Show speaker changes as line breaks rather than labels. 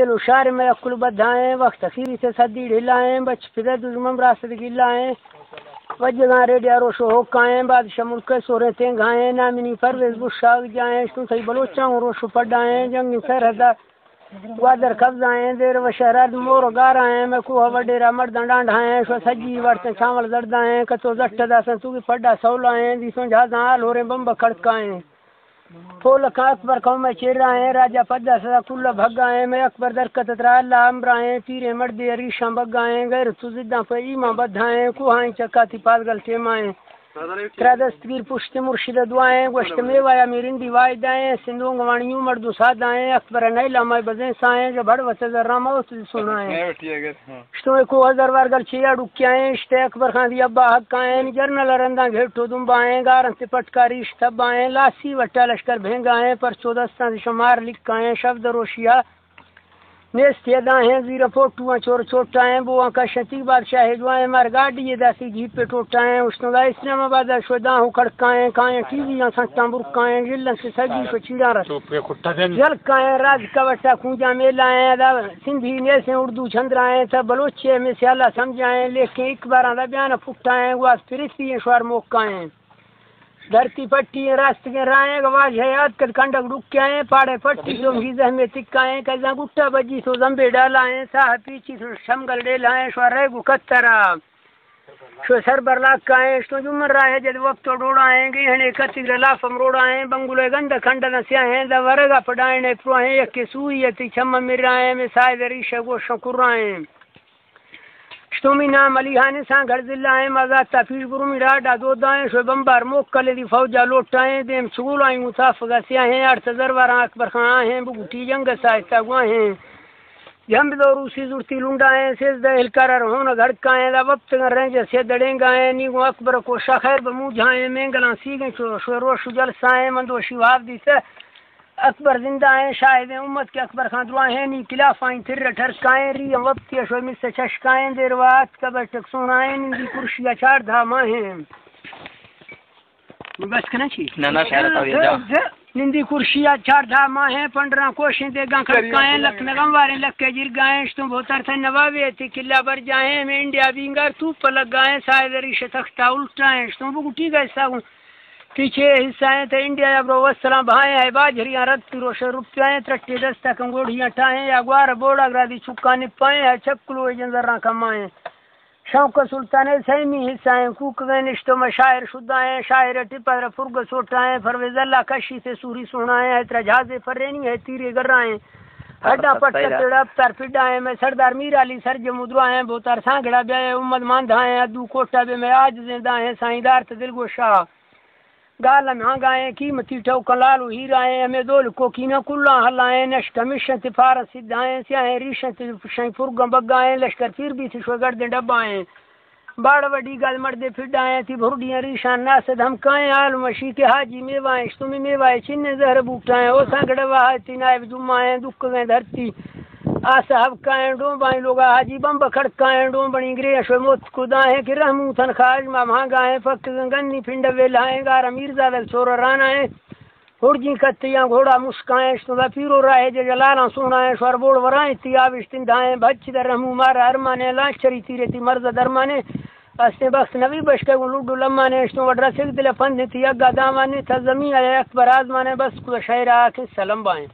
چلو شہر میں اکل بدھائیں وقت خیری سے صدی ڈھلائیں بچ فدر دجمم راست گلائیں وجگاں ریڈیا روشو ہوکائیں بادشاہ ملک سورے تینگھائیں نامنی پرویز بشاگ جائیں شتو سی بلوچاں روشو پڑھائیں جنگی سرحدہ وادر قبضائیں دیر و شہرات مور گارائیں میں کوہ وڈیرہ مردن ڈانڈھائیں شو سجی ورتن چاول زردائیں کتو زٹھ دا سنتوگی پڑھا سولائیں دیسوں جہازاں آل ہوریں بمب کھڑکائیں پھول کا اکبر قوم میں چیرائیں راجہ پدہ سدا کل بھگائیں میں اکبر درکت ترا اللہ امرائیں پیرے مردے ریشاں بگائیں غیر تو زداں پہ ایماں بدھائیں کوہائیں چکاتی پادگل ٹیمائیں ترا دستگیر پشت مرشد دعائیں گوشت میوایا میرندی وائدائیں سندونگ وانیوں مردو سادائیں اکبر نیلہ مائی بزیں سائیں جو بڑ وطہ رامہ ہوتی سنائیں شتویں کو ہزار وارگل چیا ڈکیائیں شتے اکبر خان دی ابا حقائیں جرنل رنداں گھیٹو دنبائیں گارن سے پٹکاری شتبائیں لاسی وٹا لشکر بھینگائیں پر 14 شمار لکھائیں شبد روشیا نیستی ادائیں زیر پوٹوان چور چوٹائیں بوان کا شتی بادشاہ جوائیں مار گاڑی داسی جیپ پہ ٹوٹائیں اشنو دا اسلام آباد شداں ہو کھڑکائیں کائیں ٹی ویاں سنٹاں برکائیں جلن سے سجی پہ چیڑا رس جلکائیں راج کا وٹا کونجا میلائیں دا سندھی نیسیں اردو چھندرائیں تا بلوچے میں سیالہ سمجھائیں لیکن ایک باران دا بیانہ پھٹائیں گواز پرسی شوار موقعائیں دھرتی پٹی راست کے رائیں گواج حیات کر کنڈک ڈکائیں پاڑے پٹی تو ہیزہ میں تکائیں کزاں گٹا بجی تو زمبے ڈالائیں ساہ پیچی تو شمگل ڈیلائیں شو ریگو کترا شو سر برلاکائیں شو جمن راہ جد وقت ڈوڑائیں گی ہنے کتگر لافم روڑائیں بنگلے گند کھنڈن سیاہیں دا ورگا پڑائیں پروہیں یکی سوئیتی چھم مرائیں میں سائے دریشہ گوشن کرائیں شتومی نام علی ہانے ساں گھر دلائیں مازاتا پیش برو میراڈا دو دائیں شو بمبار موکلے دی فوجہ لوٹائیں دیم چگول آئیں متافقہ سیاہیں آرت زرواراں اکبر خان آہیں بگوٹی جنگ سائتا گواہیں جنب دو روسی زورتی لنڈائیں سیزدہ ہلکارر ہونا گھڑکائیں دا وقت رنجہ سے دڑیں گائیں نیگو اکبر کو شخیر بموجھائیں مینگلان سیگیں شو روشو جلسائیں مندو شیواب دیتا اکبر زندہ ہیں شاہد امت کے اکبر خان دعائیں نی خلاف آئیں تھر ٹھرکائیں ری وقت کے شو مس چشکائیں دیر وات کبر ٹک سونائیں نندی کرشیا چار دھاما ہیں بس کنا چی نا نندی کرشیا چار دھاما ہیں پنڈراں کوشیں دے گاں کھڑکائیں لکھ نگم واریں لکھے جرگائیں شتوں بہتر تھے نواوے تھی قلعہ بر جائیں میں انڈیا بینگار توپ لگائیں سائے ریشہ تختہ الٹائیں شتوں بگوٹی گئے ساگوں پیچھے حصائیں تھے انڈیا یا برو وسلام بھائیں ہے باجھریاں رد کی روشے روپیائیں ترٹی دستا کنگوڑیاں ٹائیں یا گوار بوڑا گرادی چکا نپائیں ہے چکلو جنزراں کمائیں شوق سلطان سیمی حصائیں کوک گینشتوں میں شاعر شدائیں شاعر ٹپر فرگ سوٹائیں فروز اللہ کشی سے سوری سنائیں ہے ترا جہاز فرینی ہے تیرے گرائیں ہڈا پٹا تڑا تر پڈائیں میں سردار میر علی سرج مدرائیں بوتر سانگڑا بیائے امت ماندھائیں ادو کوٹا بے میں آج زندہ ہیں سائیدار دل گوشا گالا میں گائیں قیمتی ٹوکن لالو ہیرائیں ہمیں دول کو کینا کلا ہلائیں نشک مشن تفارت سدھائیں سیاہیں ریشن تشن فرگم بگائیں لشکر پھر بھی تھی شو گردیں ڈبائیں باڑ وڈی گل مردے پھڈائیں تھی بھرڈیاں ریشان ناسد ہمکائیں آل مشی کے حاجی میوائیں شتمی میوائیں چن زہر بوٹائیں او سانگڑ واہتی نائب جمائیں دکھ گئیں دھرتی آصحاب کائیں ڈومبائیں لوگا حاجی بمب کھڑکائیں ڈومبڑی گرے شو موت کدائیں کہ رحمو تن خاج ماں مہنگائیں فک گنی پھنڈ ویلائیں گارا میرزا ویل چور رانائیں ہرجی کتیاں گھوڑا مسکائیں شتودا پیرو راہ جلالاں سونائیں شور بوڑ ورائیں تی آوشتن دھائیں بچ در رحمو مارا ارمانے لانچری تیرے تی مرز درمانے اسے بخت نبی بشکے گو لوڈو لمانے شتو وڈرا سکھ دل پندھ تی اگا دامانے تا زمین اکبر آزمانے بس کو شہر آکے سلام بائیں